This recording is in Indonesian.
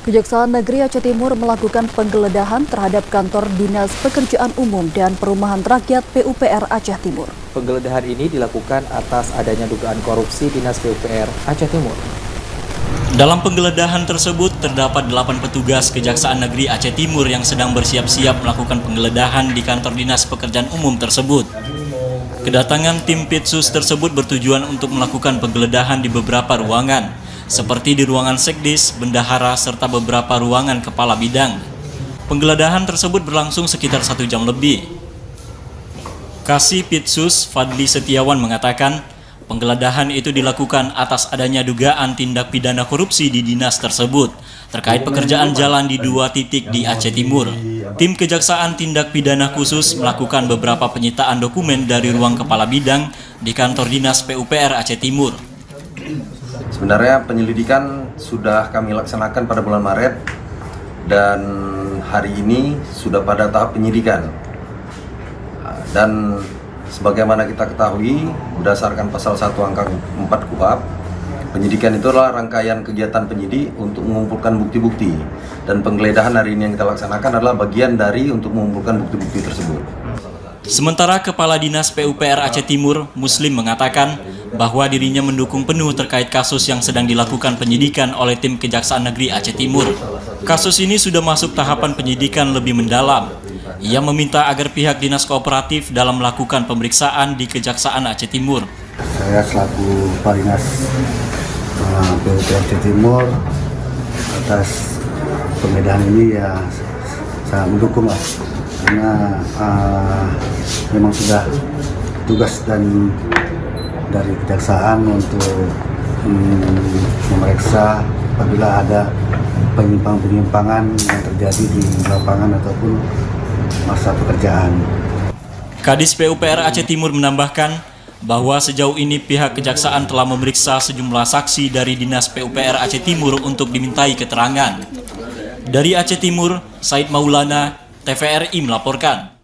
Kejaksaan Negeri Aceh Timur melakukan penggeledahan terhadap kantor Dinas Pekerjaan Umum dan Perumahan Rakyat PUPR Aceh Timur. Penggeledahan ini dilakukan atas adanya dugaan korupsi Dinas PUPR Aceh Timur. Dalam penggeledahan tersebut terdapat 8 petugas Kejaksaan Negeri Aceh Timur yang sedang bersiap-siap melakukan penggeledahan di kantor Dinas Pekerjaan Umum tersebut. Kedatangan tim Pitsus tersebut bertujuan untuk melakukan penggeledahan di beberapa ruangan, seperti di ruangan Sekdis, Bendahara, serta beberapa ruangan kepala bidang. Penggeledahan tersebut berlangsung sekitar 1 jam lebih. Kasih Pitsus Fadli Setiawan mengatakan, penggeledahan itu dilakukan atas adanya dugaan tindak pidana korupsi di dinas tersebut terkait pekerjaan jalan di 2 titik di Aceh Timur. Tim Kejaksaan Tindak Pidana Khusus melakukan beberapa penyitaan dokumen dari ruang kepala bidang di kantor Dinas PUPR Aceh Timur. Sebenarnya penyelidikan sudah kami laksanakan pada bulan Maret dan hari ini sudah pada tahap penyidikan. Dan sebagaimana kita ketahui, berdasarkan pasal 1 angka 4 KUHP, penyidikan itu adalah rangkaian kegiatan penyidik untuk mengumpulkan bukti-bukti. Dan penggeledahan hari ini yang kita laksanakan adalah bagian dari untuk mengumpulkan bukti-bukti tersebut. Sementara Kepala Dinas PUPR Aceh Timur, Muslim, mengatakan bahwa dirinya mendukung penuh terkait kasus yang sedang dilakukan penyidikan oleh tim Kejaksaan Negeri Aceh Timur. Kasus ini sudah masuk tahapan penyidikan lebih mendalam. Ia meminta agar pihak Dinas Kooperatif dalam melakukan pemeriksaan di Kejaksaan Aceh Timur. Saya selaku Kepala Dinas PUPR Aceh Timur atas penggeledahan ini ya sangat mendukung lah. Karena memang sudah tugas dan dari kejaksaan untuk memeriksa apabila ada penyimpangan yang terjadi di lapangan ataupun masa pekerjaan. Kadis PUPR Aceh Timur menambahkan bahwa sejauh ini pihak kejaksaan telah memeriksa sejumlah saksi dari Dinas PUPR Aceh Timur untuk dimintai keterangan. Dari Aceh Timur, Said Maulana, TVRI melaporkan.